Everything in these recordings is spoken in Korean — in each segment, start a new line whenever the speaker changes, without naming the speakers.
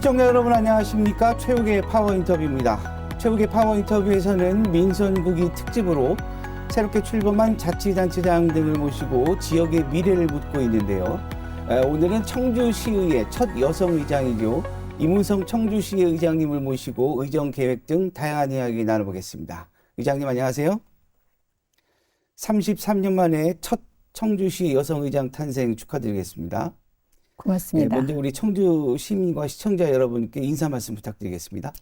시청자 여러분 안녕하십니까? 최욱의 파워 인터뷰입니다. 최욱의 파워 인터뷰에서는 민선국이 특집으로 새롭게 출범한 자치단체장 등을 모시고 지역의 미래를 묻고 있는데요. 오늘은 청주시의회 첫 여성의장이죠. 이문성 청주시의 의장님을 모시고 의정 계획 등 다양한 이야기 나눠보겠습니다. 의장님 안녕하세요. 33년 만에 첫 청주시 여성의장 탄생 축하드리겠습니다.
고맙습니다.
네, 먼저 우리 청주 시민과 시청자 여러분께 인사 말씀 부탁드리겠습니다.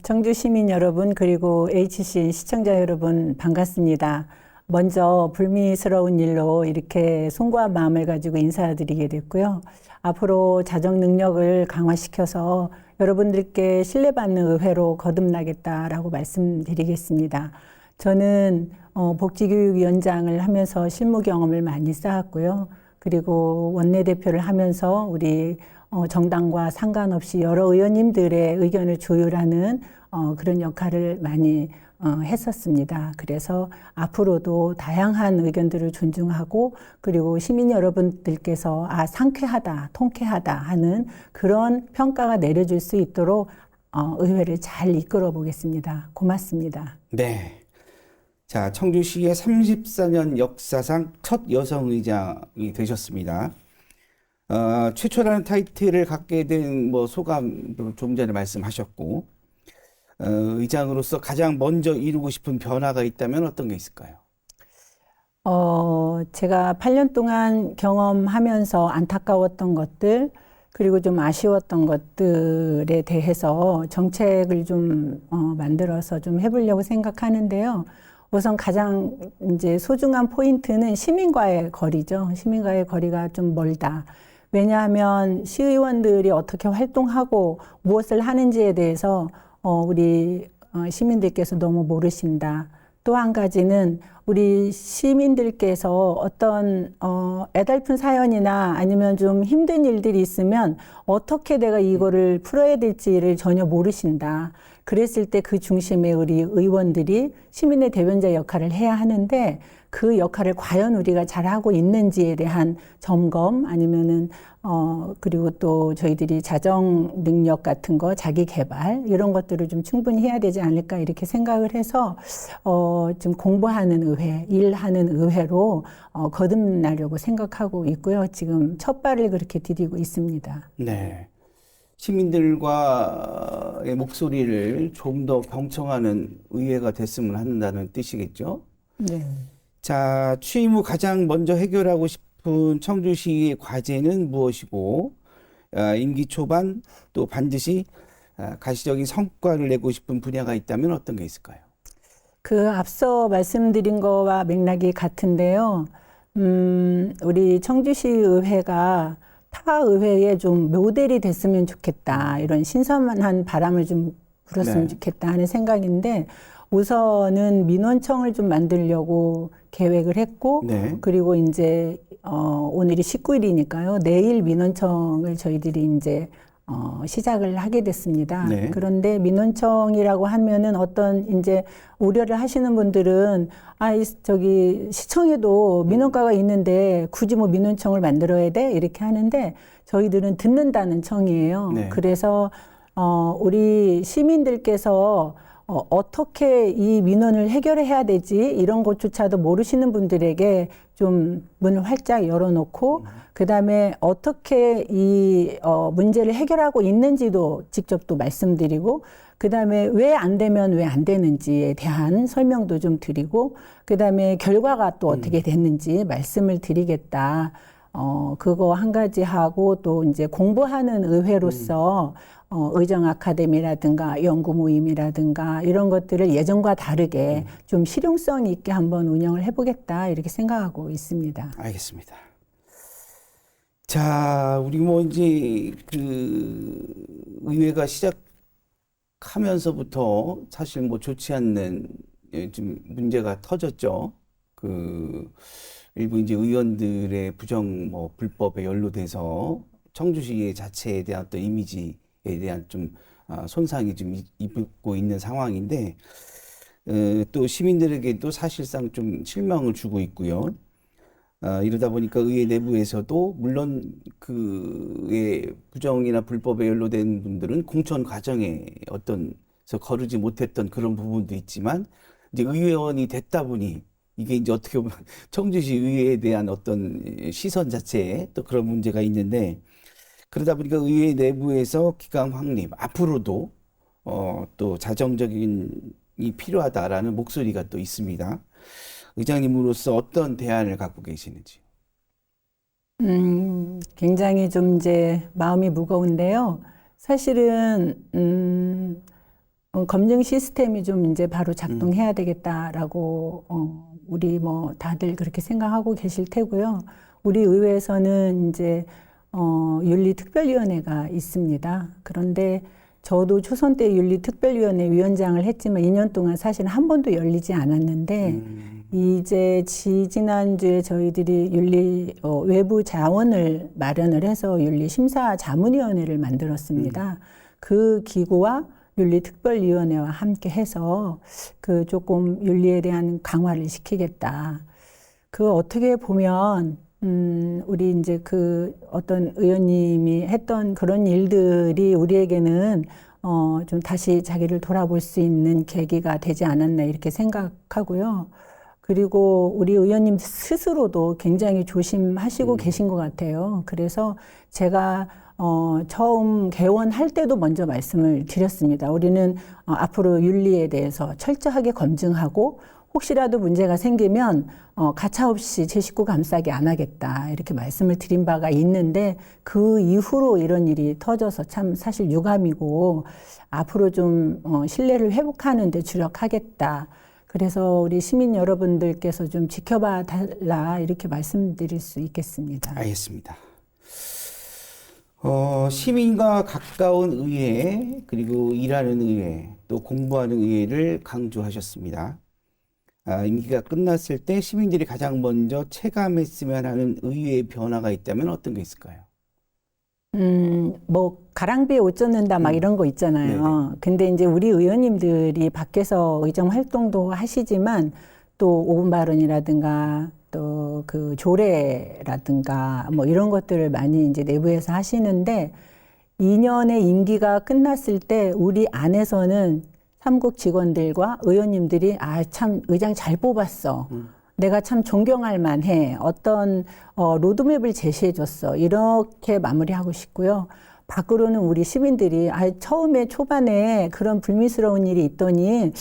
청주 시민 여러분 그리고 HC 시청자 여러분 반갑습니다. 먼저 불미스러운 일로 이렇게 송구한 마음을 가지고 인사드리게 됐고요. 앞으로 자정 능력을 강화시켜서 여러분들께 신뢰받는 의회로 거듭나겠다라고 말씀드리겠습니다. 저는 복지교육위원장을 하면서 실무 경험을 많이 쌓았고요. 그리고 원내대표를 하면서 우리 정당과 상관없이 여러 의원님들의 의견을 조율하는 그런 역할을 많이 했었습니다. 그래서 앞으로도 다양한 의견들을 존중하고 그리고 시민 여러분들께서 상쾌하다, 통쾌하다 하는 그런 평가가 내려질 수 있도록 의회를 잘 이끌어 보겠습니다. 고맙습니다.
네. 자, 청주시의 34년 역사상 첫 여성의장이 되셨습니다. 최초라는 타이틀을 갖게 된 소감도 좀 전에 말씀하셨고, 의장으로서 가장 먼저 이루고 싶은 변화가 있다면 어떤 게 있을까요?
제가 8년 동안 경험하면서 안타까웠던 것들, 그리고 좀 아쉬웠던 것들에 대해서 정책을 좀 만들어서 좀 해보려고 생각하는데요. 우선 가장 이제 소중한 포인트는 시민과의 거리죠. 시민과의 거리가 좀 멀다. 왜냐하면 시의원들이 어떻게 활동하고 무엇을 하는지에 대해서 우리 시민들께서 너무 모르신다. 또 한 가지는 우리 시민들께서 어떤 애달픈 사연이나 아니면 좀 힘든 일들이 있으면 어떻게 내가 이거를 풀어야 될지를 전혀 모르신다. 그랬을 때 그 중심에 우리 의원들이 시민의 대변자 역할을 해야 하는데 그 역할을 과연 우리가 잘하고 있는지에 대한 점검 아니면은 그리고 또 저희들이 자정 능력 같은 거 자기 개발 이런 것들을 좀 충분히 해야 되지 않을까 이렇게 생각을 해서 좀 공부하는 의회, 일하는 의회로 거듭나려고 생각하고 있고요. 지금 첫 발을 그렇게 디디고 있습니다.
네. 시민들과의 목소리를 좀 더 경청하는 의회가 됐으면 한다는 뜻이겠죠?
네.
자, 취임 후 가장 먼저 해결하고 싶은 청주시의 과제는 무엇이고, 임기 초반 또 반드시 가시적인 성과를 내고 싶은 분야가 있다면 어떤 게 있을까요?
그 앞서 말씀드린 거와 맥락이 같은데요. 우리 청주시 의회가 타 의회에 좀 모델이 됐으면 좋겠다. 이런 신선한 바람을 좀 불었으면 좋겠다 하는 생각인데 우선은 민원청을 좀 만들려고 계획을 했고 그리고 이제 오늘이 19일이니까요. 내일 민원청을 저희들이 이제 시작을 하게 됐습니다. 그런데 민원청이라고 하면은 어떤 이제 우려를 하시는 분들은 저기 시청에도 민원과가 있는데 굳이 뭐 민원청을 만들어야 돼? 이렇게 하는데 저희들은 듣는다는 청이에요. 그래서 우리 시민들께서 어떻게 이 민원을 해결해야 되지 이런 것조차도 모르시는 분들에게 좀 문을 활짝 열어놓고 그다음에 어떻게 이 문제를 해결하고 있는지도 직접 또 말씀드리고 그다음에 왜 안 되면 왜 안 되는지에 대한 설명도 좀 드리고 그다음에 결과가 또 어떻게 됐는지 말씀을 드리겠다. 그거 한 가지 하고 또 이제 공부하는 의회로서 의정 아카데미라든가 연구 모임이라든가 이런 것들을 예전과 다르게 좀 실용성 있게 한번 운영을 해보겠다 이렇게 생각하고 있습니다.
알겠습니다. 자, 우리 이제 그 의회가 시작하면서부터 사실 좋지 않는 좀 문제가 터졌죠. 일부 이제 의원들의 불법에 연루돼서 청주시 자체에 대한 또 이미지에 대한 좀 손상이 좀 입고 있는 상황인데 또 시민들에게도 사실상 좀 실망을 주고 있고요. 이러다 보니까 의회 내부에서도 물론 그의 부정이나 불법에 연루된 분들은 공천 과정에 어떤 거르지 못했던 그런 부분도 있지만 이제 의원이 됐다 보니 이게 이제 어떻게 보면 청주시 의회에 대한 어떤 시선 자체에 또 그런 문제가 있는데 그러다 보니까 의회 내부에서 기강 확립 앞으로도 또 자정적인 이 필요하다라는 목소리가 또 있습니다. 의장님으로서 어떤 대안을 갖고 계시는지.
굉장히 좀 이제 마음이 무거운데요. 사실은 검증 시스템이 좀 이제 바로 작동해야 되겠다라고 우리 뭐 다들 그렇게 생각하고 계실 테고요. 우리 의회에서는 이제 윤리특별위원회가 있습니다. 그런데 저도 초선 때 윤리특별위원회 위원장을 했지만 2년 동안 사실 한 번도 열리지 않았는데 이제 지난주에 저희들이 외부 자원을 마련을 해서 윤리심사자문위원회를 만들었습니다. 그 기구와 윤리특별위원회와 함께 해서 그 조금 윤리에 대한 강화를 시키겠다. 그 어떻게 보면 우리 이제 그 어떤 의원님이 했던 그런 일들이 우리에게는 좀 다시 자기를 돌아볼 수 있는 계기가 되지 않았나 이렇게 생각하고요. 그리고 우리 의원님 스스로도 굉장히 조심하시고 계신 것 같아요. 그래서 제가 처음 개원할 때도 먼저 말씀을 드렸습니다. 우리는 앞으로 윤리에 대해서 철저하게 검증하고 혹시라도 문제가 생기면 가차없이 제 식구 감싸기 안 하겠다 이렇게 말씀을 드린 바가 있는데 그 이후로 이런 일이 터져서 참 사실 유감이고 앞으로 좀 신뢰를 회복하는 데 주력하겠다. 그래서 우리 시민 여러분들께서 좀 지켜봐 달라 이렇게 말씀드릴 수 있겠습니다.
알겠습니다. 시민과 가까운 의회 그리고 일하는 의회 또 공부하는 의회를 강조하셨습니다. 임기가 끝났을 때 시민들이 가장 먼저 체감했으면 하는 의회의 변화가 있다면 어떤 게 있을까요?
뭐 가랑비에 옷 젖는다 막 이런 거 있잖아요.
네네.
근데 이제 우리 의원님들이 밖에서 의정 활동도 하시지만 또 5분 발언이라든가 또 그 조례라든가 뭐 이런 것들을 많이 이제 내부에서 하시는데 2년의 임기가 끝났을 때 우리 안에서는 삼국 직원들과 의원님들이 참 의장 잘 뽑았어. 내가 참 존경할 만해. 어떤 로드맵을 제시해 줬어. 이렇게 마무리하고 싶고요. 밖으로는 우리 시민들이 처음에 초반에 그런 불미스러운 일이 있더니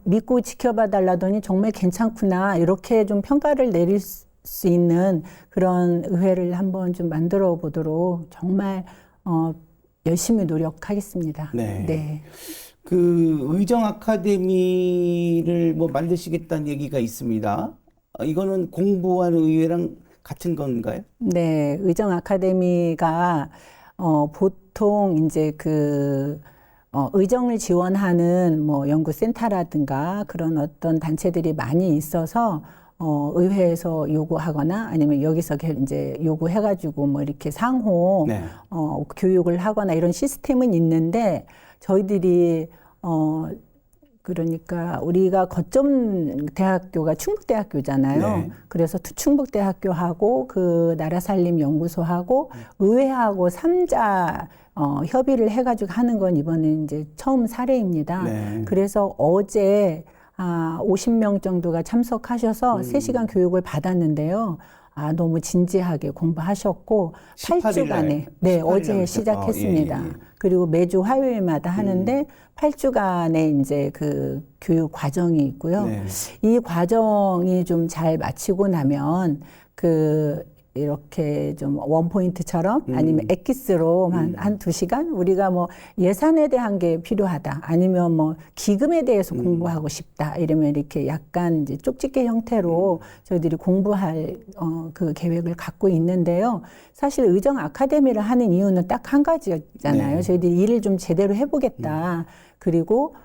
믿고 지켜봐 달라더니 정말 괜찮구나. 이렇게 좀 평가를 내릴 수 있는 그런 의회를 한번 좀 만들어 보도록 정말 열심히 노력하겠습니다.
네.
네.
그 의정 아카데미를 뭐 만드시겠다는 얘기가 있습니다. 이거는 공부하는 의회랑 같은 건가요?
네, 의정 아카데미가 보통 이제 그 의정을 지원하는 뭐 연구센터라든가 그런 어떤 단체들이 많이 있어서 의회에서 요구하거나 아니면 여기서 이제 요구해가지고 뭐 이렇게 상호
네.
교육을 하거나 이런 시스템은 있는데 저희들이 그러니까 우리가 거점 대학교가 충북대학교잖아요.
네.
그래서 충북대학교하고 그 나라살림연구소하고 의회하고 삼자 협의를 해가지고 하는 건 이번에 이제 처음 사례입니다.
네.
그래서 어제 50명 정도가 참석하셔서 3시간 교육을 받았는데요. 너무 진지하게 공부하셨고 8주간에 네, 어제 시작했습니다.
예.
그리고 매주 화요일마다 하는데 8주간의 이제 그 교육 과정이 있고요.
네.
이 과정이 좀 잘 마치고 나면 이렇게 좀 원포인트처럼 아니면 엑기스로 한 2시간 우리가 뭐 예산에 대한 게 필요하다 아니면 뭐 기금에 대해서 공부하고 싶다 이러면 이렇게 약간 이제 쪽집게 형태로 저희들이 공부할 그 계획을 갖고 있는데요. 사실 의정 아카데미를 하는 이유는 딱 한 가지였잖아요.
네.
저희들이 일을 좀 제대로 해보겠다. 그리고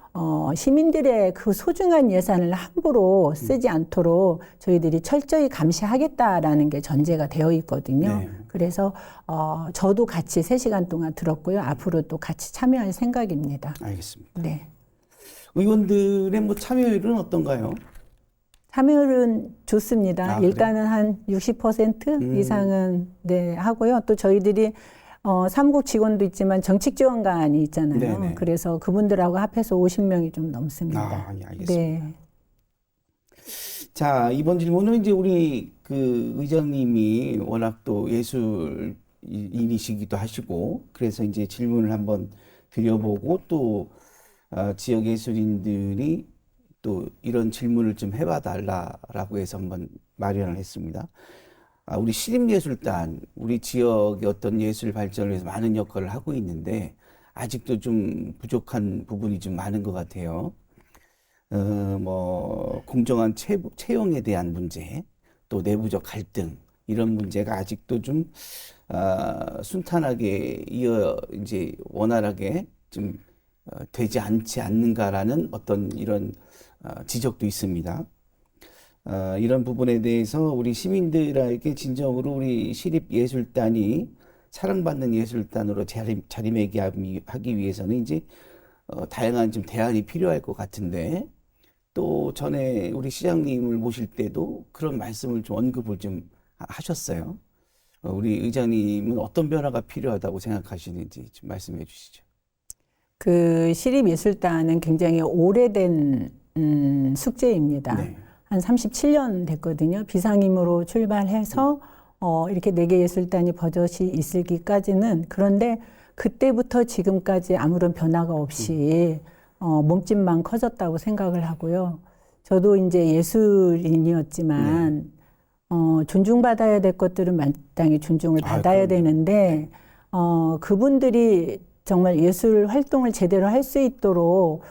시민들의 그 소중한 예산을 함부로 쓰지 않도록 저희들이 철저히 감시하겠다라는 게 전제가 되어 있거든요.
네.
그래서 저도 같이 3시간 동안 들었고요. 앞으로 또 같이 참여할 생각입니다.
알겠습니다.
네.
의원들의 뭐 참여율은 어떤가요?
참여율은 좋습니다.
아,
일단은 한 60% 이상은 네, 하고요. 또 저희들이 사무국 직원도 있지만 정책 지원관이 있잖아요.
네네.
그래서 그분들하고 합해서 50명이 좀 넘습니다.
예, 알겠습니다.
네.
자, 이번 질문은 이제 우리 그 의장님이 워낙 또 예술 인이시기도 하시고, 그래서 이제 질문을 한번 드려보고 또 지역 예술인들이 또 이런 질문을 좀 해봐 달라라고 해서 한번 마련을 했습니다. 우리 시립예술단, 우리 지역의 어떤 예술 발전을 위해서 많은 역할을 하고 있는데 아직도 좀 부족한 부분이 좀 많은 것 같아요. 뭐 공정한 채용에 대한 문제, 또 내부적 갈등 이런 문제가 아직도 좀 순탄하게 이제 원활하게 좀 되지 않지 않는가라는 어떤 이런 지적도 있습니다. 이런 부분에 대해서 우리 시민들에게 진정으로 우리 시립예술단이 사랑받는 예술단으로 자리매김하기 위해서는 이제 다양한 좀 대안이 필요할 것 같은데 또 전에 우리 시장님을 모실 때도 그런 말씀을 좀 언급을 좀 하셨어요. 우리 의장님은 어떤 변화가 필요하다고 생각하시는지 좀 말씀해 주시죠.
그 시립예술단은 굉장히 오래된 숙제입니다.
네.
한 37년 됐거든요. 비상임으로 출발해서 이렇게 4개 예술단이 버젓이 있을기까지는. 그런데 그때부터 지금까지 아무런 변화가 없이 몸집만 커졌다고 생각을 하고요. 저도 이제 예술인이었지만 존중받아야 될 것들은 마땅히 존중을 받아야 되는데 그분들이 정말 예술 활동을 제대로 할 수 있도록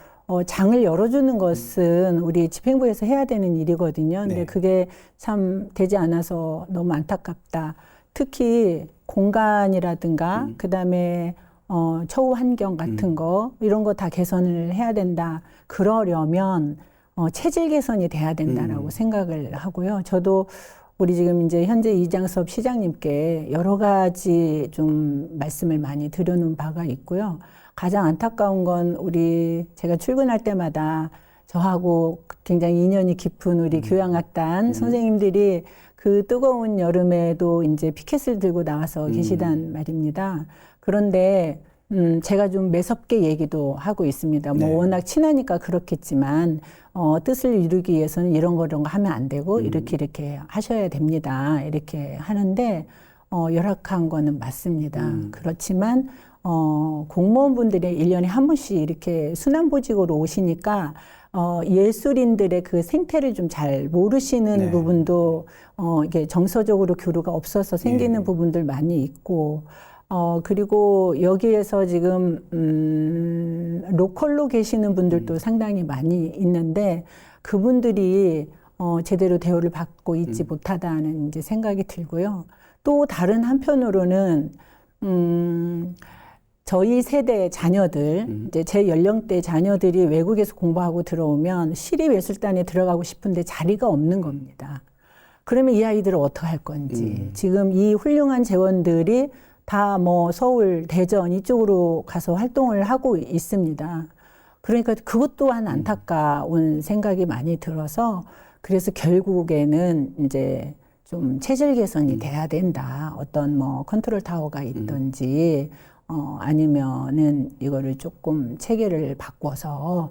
장을 열어주는 것은 우리 집행부에서 해야 되는 일이거든요. 근데
네.
그게 참 되지 않아서 너무 안타깝다. 특히 공간이라든가 그다음에 처우 환경 같은 거 이런 거 다 개선을 해야 된다. 그러려면 체질 개선이 돼야 된다라고 생각을 하고요. 저도 우리 지금 이제 현재 이장섭 시장님께 여러 가지 좀 말씀을 많이 드려놓은 바가 있고요. 가장 안타까운 건 제가 출근할 때마다 저하고 굉장히 인연이 깊은 우리 교향악단 선생님들이 그 뜨거운 여름에도 이제 피켓을 들고 나와서 계시단 말입니다. 그런데 제가 좀 매섭게 얘기도 하고 있습니다. 뭐
네.
워낙 친하니까 그렇겠지만 뜻을 이루기 위해서는 이런 거 하면 안 되고 이렇게 하셔야 됩니다. 이렇게 하는데 열악한 거는 맞습니다. 그렇지만 공무원분들이 1년에 한 번씩 이렇게 순환보직으로 오시니까 예술인들의 그 생태를 좀 잘 모르시는
네.
부분도 이게 정서적으로 교류가 없어서 생기는
네.
부분들 많이 있고 그리고 여기에서 지금 로컬로 계시는 분들도 상당히 많이 있는데 그분들이 제대로 대우를 받고 있지 못하다는 이제 생각이 들고요. 또 다른 한편으로는 저희 세대 자녀들, 이제 제 연령대 자녀들이 외국에서 공부하고 들어오면 시립예술단에 들어가고 싶은데 자리가 없는 겁니다. 그러면 이 아이들을 어떻게 할 건지. 지금 이 훌륭한 재원들이 다 뭐 서울, 대전 이쪽으로 가서 활동을 하고 있습니다. 그러니까 그것 또한 안타까운 생각이 많이 들어서 그래서 결국에는 이제 좀 체질 개선이 돼야 된다. 어떤 뭐 컨트롤 타워가 있든지 아니면은 이거를 조금 체계를 바꿔서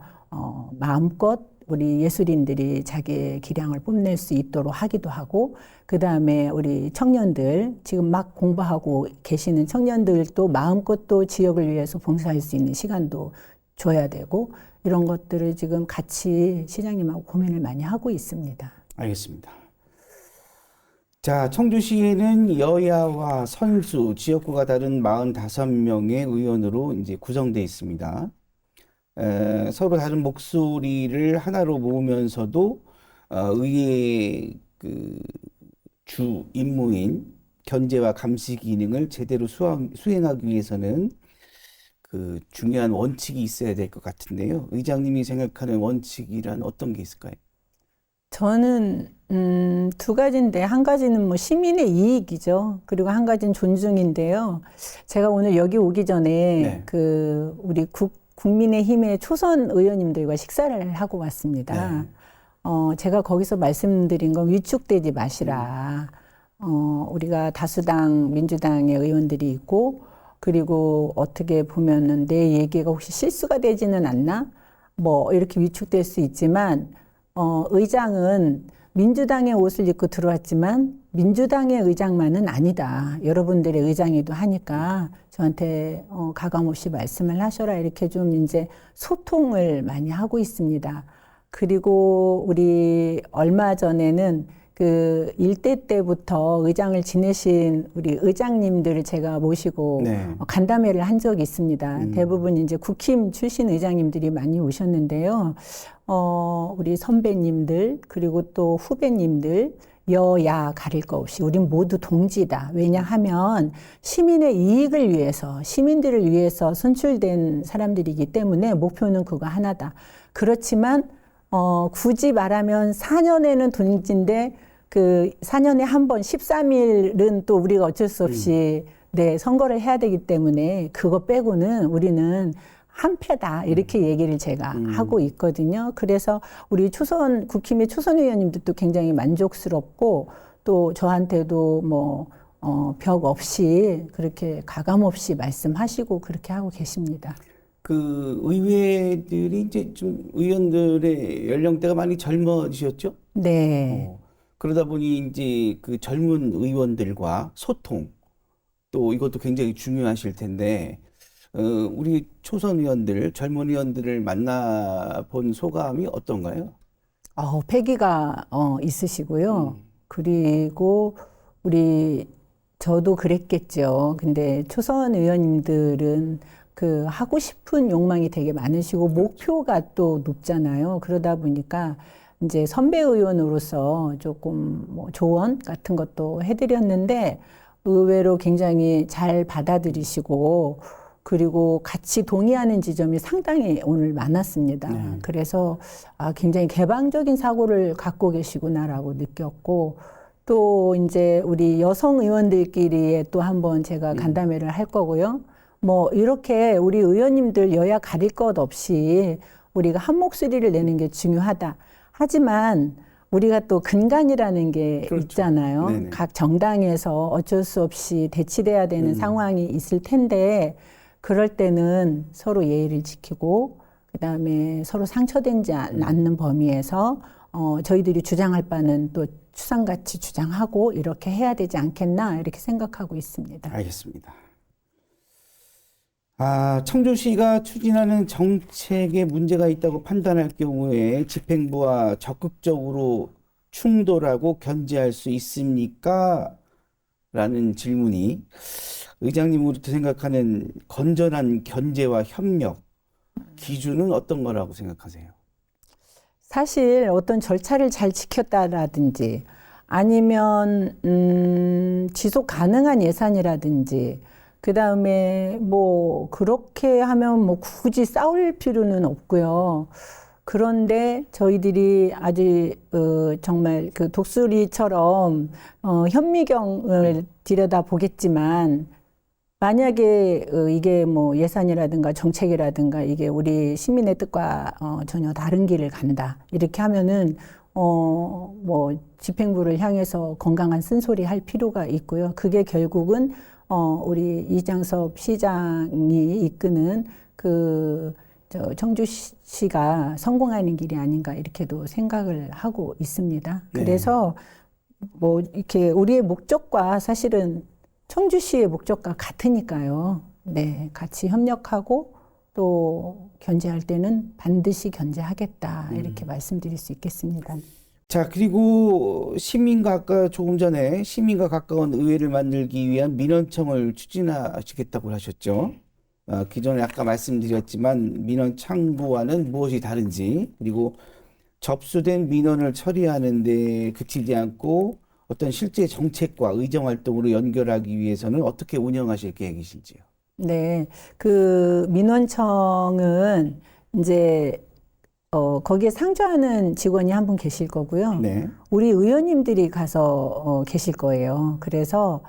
마음껏 우리 예술인들이 자기의 기량을 뽐낼 수 있도록 하기도 하고 그다음에 우리 청년들 지금 막 공부하고 계시는 청년들도 마음껏 또 지역을 위해서 봉사할 수 있는 시간도 줘야 되고 이런 것들을 지금 같이 시장님하고 고민을 많이 하고 있습니다.
알겠습니다. 자, 청주시에는 여야와 선수, 지역구가 다른 45명의 의원으로 이제 구성되어 있습니다. 서로 다른 목소리를 하나로 모으면서도 의회의 그 주 임무인 견제와 감시 기능을 제대로 수행하기 위해서는 그 중요한 원칙이 있어야 될 것 같은데요. 의장님이 생각하는 원칙이란 어떤 게 있을까요?
저는 두 가지인데 한 가지는 뭐 시민의 이익이죠. 그리고 한 가지는 존중인데요. 제가 오늘 여기 오기 전에
네.
그 우리 국민의힘의 초선 의원님들과 식사를 하고 왔습니다.
네.
제가 거기서 말씀드린 건 위축되지 마시라. 우리가 다수당 민주당의 의원들이 있고 그리고 어떻게 보면은 내 얘기가 혹시 실수가 되지는 않나? 뭐 이렇게 위축될 수 있지만 의장은 민주당의 옷을 입고 들어왔지만 민주당의 의장만은 아니다. 여러분들의 의장이기도 하니까 저한테 가감없이 말씀을 하셔라. 이렇게 좀 이제 소통을 많이 하고 있습니다. 그리고 우리 얼마 전에는 그 일대 때부터 의장을 지내신 우리 의장님들을 제가 모시고
네.
간담회를 한 적이 있습니다. 대부분 이제 국힘 출신 의장님들이 많이 오셨는데요. 우리 선배님들 그리고 또 후배님들 여야 가릴 거 없이 우린 모두 동지다. 왜냐하면 시민의 이익을 위해서 시민들을 위해서 선출된 사람들이기 때문에 목표는 그거 하나다. 그렇지만 굳이 말하면 4년에는 동지인데 그 4년에 한 번 13일은 또 우리가 어쩔 수 없이 네, 선거를 해야 되기 때문에 그거 빼고는 우리는 한패다 이렇게 얘기를 제가 하고 있거든요. 그래서 우리 국힘의 초선 의원님들도 굉장히 만족스럽고 또 저한테도 뭐 벽 없이 그렇게 가감 없이 말씀하시고 그렇게 하고 계십니다.
그 의회들이 이제 좀 의원들의 연령대가 많이 젊어지셨죠?
네.
그러다 보니 이제 그 젊은 의원들과 소통 또 이것도 굉장히 중요하실 텐데 우리 초선 의원들, 젊은 의원들을 만나본 소감이 어떤가요?
패기가 있으시고요. 그리고 저도 그랬겠죠. 근데 초선 의원님들은 그 하고 싶은 욕망이 되게 많으시고 목표가 또 높잖아요. 그러다 보니까 이제 선배 의원으로서 조금 뭐 조언 같은 것도 해드렸는데 의외로 굉장히 잘 받아들이시고 그리고 같이 동의하는 지점이 상당히 오늘 많았습니다.
네.
그래서 굉장히 개방적인 사고를 갖고 계시구나라고 느꼈고 또 이제 우리 여성 의원들끼리에 또 한번 제가 간담회를 할 거고요. 뭐 이렇게 우리 의원님들 여야 가릴 것 없이 우리가 한 목소리를 내는 게 중요하다. 하지만 우리가 또 근간이라는 게
그렇죠.
있잖아요.
네네.
각 정당에서 어쩔 수 없이 대치돼야 되는 상황이 있을 텐데 그럴 때는 서로 예의를 지키고 그다음에 서로 상처되지 않는 범위에서 저희들이 주장할 바는 또 추상같이 주장하고 이렇게 해야 되지 않겠나 이렇게 생각하고 있습니다.
알겠습니다. 청주시가 추진하는 정책에 문제가 있다고 판단할 경우에 집행부와 적극적으로 충돌하고 견제할 수 있습니까? 라는 질문이 의장님으로부터 생각하는 건전한 견제와 협력 기준은 어떤 거라고 생각하세요?
사실 어떤 절차를 잘 지켰다라든지 아니면 지속 가능한 예산이라든지 그다음에 뭐 그렇게 하면 뭐 굳이 싸울 필요는 없고요. 그런데 저희들이 아주 정말 그 독수리처럼 현미경을 들여다 보겠지만 만약에 이게 뭐 예산이라든가 정책이라든가 이게 우리 시민의 뜻과 전혀 다른 길을 간다 이렇게 하면은 뭐 집행부를 향해서 건강한 쓴소리 할 필요가 있고요. 그게 결국은 우리 이장섭 시장이 이끄는 청주시가 성공하는 길이 아닌가 이렇게도 생각을 하고 있습니다.
네.
그래서 뭐 이렇게 우리의 목적과 사실은 청주시의 목적과 같으니까요. 네, 같이 협력하고 또 견제할 때는 반드시 견제하겠다 이렇게 말씀드릴 수 있겠습니다.
자, 그리고 아까 조금 전에 시민과 가까운 의회를 만들기 위한 민원청을 추진하시겠다고 하셨죠. 기존에 아까 말씀드렸지만 민원 창구와는 무엇이 다른지 그리고 접수된 민원을 처리하는데 그치지 않고 어떤 실제 정책과 의정 활동으로 연결하기 위해서는 어떻게 운영하실 계획이신지요?
네, 그 민원청은 이제 거기에 상주하는 직원이 한 분 계실 거고요.
네.
우리 의원님들이 가서 계실 거예요. 그래서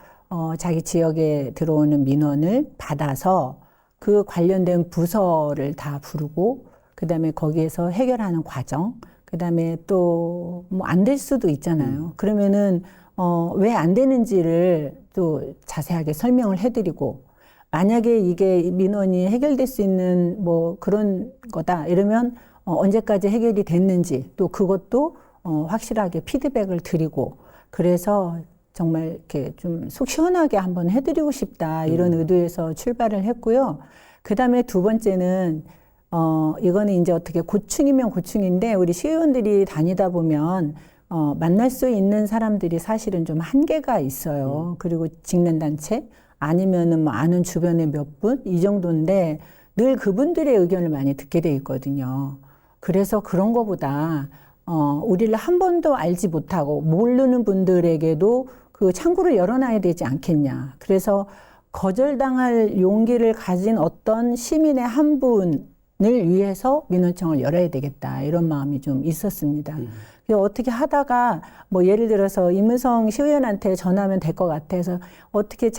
자기 지역에 들어오는 민원을 받아서 그 관련된 부서를 다 부르고 그다음에 거기에서 해결하는 과정, 그다음에 또 뭐 안 될 수도 있잖아요. 그러면은 왜 안 되는지를 또 자세하게 설명을 해드리고, 만약에 이게 민원이 해결될 수 있는 뭐 그런 거다 이러면 언제까지 해결이 됐는지 또 그것도 확실하게 피드백을 드리고, 그래서 정말 이렇게 좀 속 시원하게 한번 해드리고 싶다 이런 의도에서 출발을 했고요. 그 다음에 두 번째는 이거는 이제 어떻게 고충이면 고충인데, 우리 시의원들이 다니다 보면 만날 수 있는 사람들이 사실은 좀 한계가 있어요. 그리고 직능단체 아니면은 뭐 아는 주변에 몇 분 이 정도인데 늘 그분들의 의견을 많이 듣게 돼 있거든요. 그래서 그런 거보다 우리를 한 번도 알지 못하고 모르는 분들에게도 그 창구를 열어놔야 되지 않겠냐. 그래서 거절당할 용기를 가진 어떤 시민의 한 분을 위해서 민원청을 열어야 되겠다, 이런 마음이 좀 있었습니다. 그래서 어떻게 하다가 뭐 예를 들어서 임은성 시의원한테 전화하면 될 것 같아서 어떻게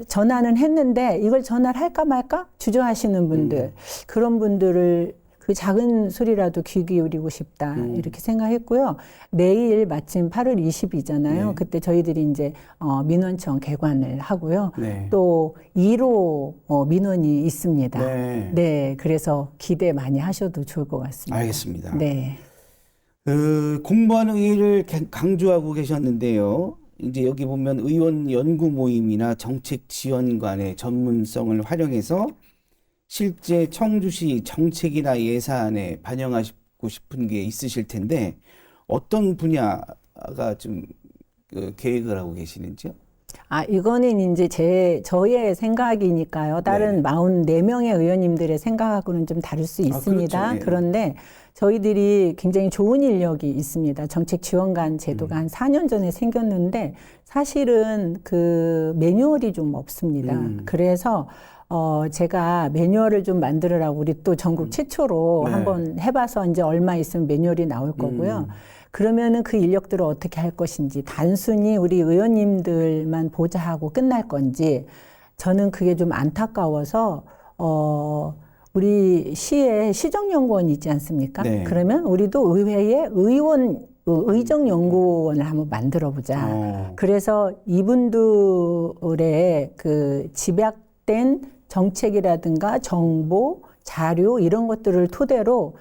전화는 했는데 이걸 전화를 할까 말까 주저하시는 분들, 그런 분들을 그 작은 소리라도 귀 기울이고 싶다 이렇게 생각했고요. 내일 마침 8월 20이잖아요.
네.
그때 저희들이 이제 민원청 개관을 하고요.
네.
또 1호 민원이 있습니다.
네.
네, 그래서 기대 많이 하셔도 좋을 것 같습니다.
알겠습니다.
네.
공무원 의의를 강조하고 계셨는데요. 이제 여기 보면 의원 연구 모임이나 정책 지원관의 전문성을 활용해서 실제 청주시 정책이나 예산에 반영하고 싶은 게 있으실 텐데 어떤 분야가 좀 계획을 하고 계시는지요?
이거는 이제 저의 생각이니까요. 다른
네.
44명의 의원님들의 생각하고는 좀 다를 수 있습니다.
그렇죠. 네.
그런데 저희들이 굉장히 좋은 인력이 있습니다. 정책 지원관 제도가 한 4년 전에 생겼는데 사실은 그 매뉴얼이 좀 없습니다. 그래서 제가 매뉴얼을 좀 만들으라고 우리 또 전국 최초로
네.
한번 해봐서 이제 얼마 있으면 매뉴얼이 나올 거고요. 그러면은 그 인력들을 어떻게 할 것인지, 단순히 우리 의원님들만 보좌하고 끝날 건지, 저는 그게 좀 안타까워서 우리 시에 시정연구원이 있지 않습니까?
네.
그러면 우리도 의회에 의정연구원을 한번 만들어 보자. 그래서 이분들의 그 집약된 정책이라든가 정보, 자료 이런 것들을 토대로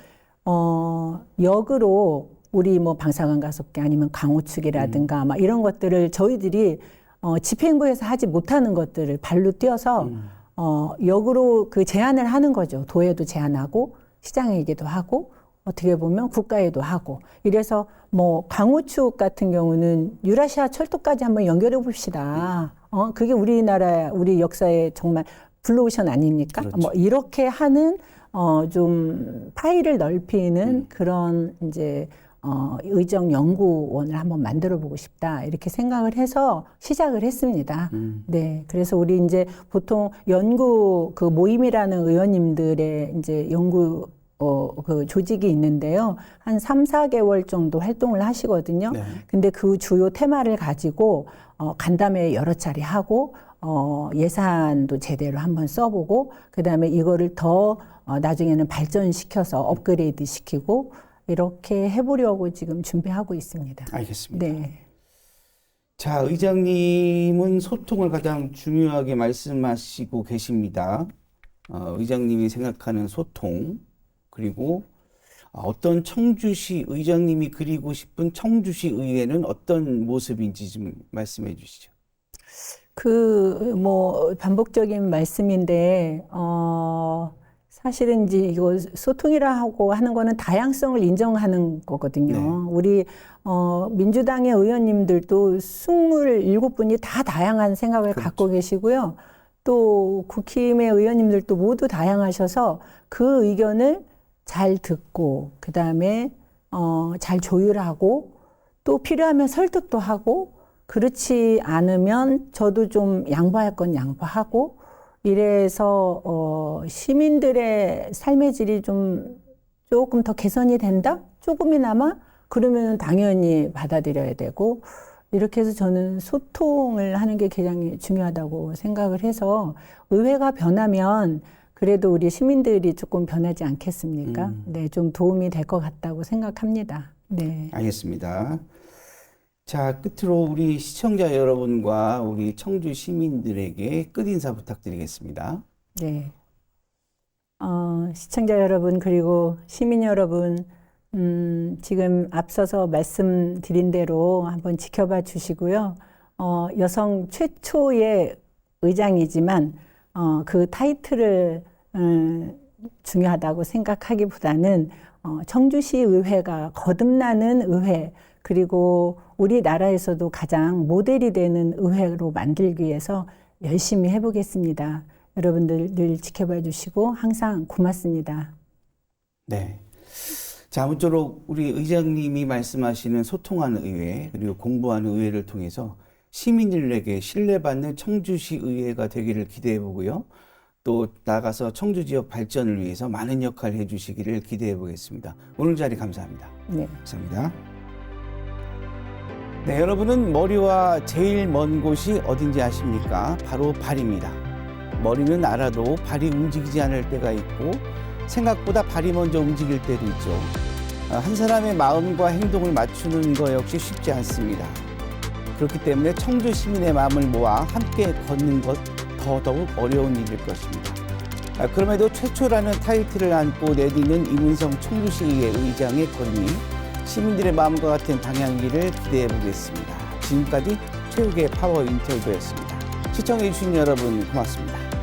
역으로 우리 뭐 방사관 가속기 아니면 강우축이라든가 막 이런 것들을 저희들이 집행부에서 하지 못하는 것들을 발로 뛰어서 역으로 그 제안을 하는 거죠. 도에도 제안하고 시장에게도 하고 어떻게 보면 국가에도 하고. 이래서 뭐 강우축 같은 경우는 유라시아 철도까지 한번 연결해 봅시다. 그게 우리나라 우리 역사에 정말 블루오션 아닙니까?
그렇죠.
뭐 이렇게 하는 좀 파일을 넓히는 그런 이제 의정연구원을 한번 만들어 보고 싶다 이렇게 생각을 해서 시작을 했습니다. 네, 그래서 우리 이제 보통 연구 그 모임이라는 의원님들의 이제 연구 그 조직이 있는데요. 한 3, 4개월 정도 활동을 하시거든요.
네.
근데 그 주요 테마를 가지고 간담회 여러 차례 하고 예산도 제대로 한번 써보고 그다음에 이거를 더 나중에는 발전시켜서 업그레이드 시키고 이렇게 해보려고 지금 준비하고 있습니다.
알겠습니다.
네.
자, 의장님은 소통을 가장 중요하게 말씀하시고 계십니다. 의장님이 생각하는 소통, 그리고 어떤 청주시 의장님이 그리고 싶은 청주시 의회는 어떤 모습인지 좀 말씀해 주시죠.
뭐 반복적인 말씀인데 사실은 이제 이거 소통이라고 하는 거는 다양성을 인정하는 거거든요.
네.
우리 민주당의 의원님들도 27분이 다 다양한 생각을
그렇죠.
갖고 계시고요. 또 국힘의 의원님들도 모두 다양하셔서 그 의견을 잘 듣고 그다음에 잘 조율하고 또 필요하면 설득도 하고 그렇지 않으면 저도 좀 양보할 건 양보하고 이래서 시민들의 삶의 질이 좀 조금 더 개선이 된다? 조금이나마? 그러면 당연히 받아들여야 되고 이렇게 해서 저는 소통을 하는 게 굉장히 중요하다고 생각을 해서 의회가 변하면 그래도 우리 시민들이 조금 변하지 않겠습니까? 네, 좀 도움이 될 것 같다고 생각합니다. 네.
알겠습니다. 자, 끝으로 우리 시청자 여러분과 우리 청주 시민들에게 끝인사 부탁드리겠습니다.
네. 시청자 여러분, 그리고 시민 여러분, 지금 앞서서 말씀드린 대로 한번 지켜봐 주시고요. 여성 최초의 의장이지만, 그 타이틀을, 중요하다고 생각하기보다는, 청주시 의회가 거듭나는 의회, 그리고 우리나라에서도 가장 모델이 되는 의회로 만들기 위해서 열심히 해보겠습니다. 여러분들 늘 지켜봐 주시고 항상 고맙습니다.
네. 자, 아무쪼록 우리 의장님이 말씀하시는 소통하는 의회, 그리고 공부하는 의회를 통해서 시민들에게 신뢰받는 청주시 의회가 되기를 기대해 보고요. 또 나가서 청주 지역 발전을 위해서 많은 역할을 해주시기를 기대해 보겠습니다. 오늘 자리 감사합니다.
네.
감사합니다. 네, 여러분은 머리와 제일 먼 곳이 어딘지 아십니까? 바로 발입니다. 머리는 알아도 발이 움직이지 않을 때가 있고 생각보다 발이 먼저 움직일 때도 있죠. 한 사람의 마음과 행동을 맞추는 것 역시 쉽지 않습니다. 그렇기 때문에 청주 시민의 마음을 모아 함께 걷는 것 더더욱 어려운 일일 것입니다. 그럼에도 최초라는 타이틀을 안고 내딛는 이문성 청주시의 의장의 걸음이 시민들의 마음과 같은 방향기를 기대해 보겠습니다. 지금까지 최욱의 파워 인터뷰였습니다. 시청해 주신 여러분 고맙습니다.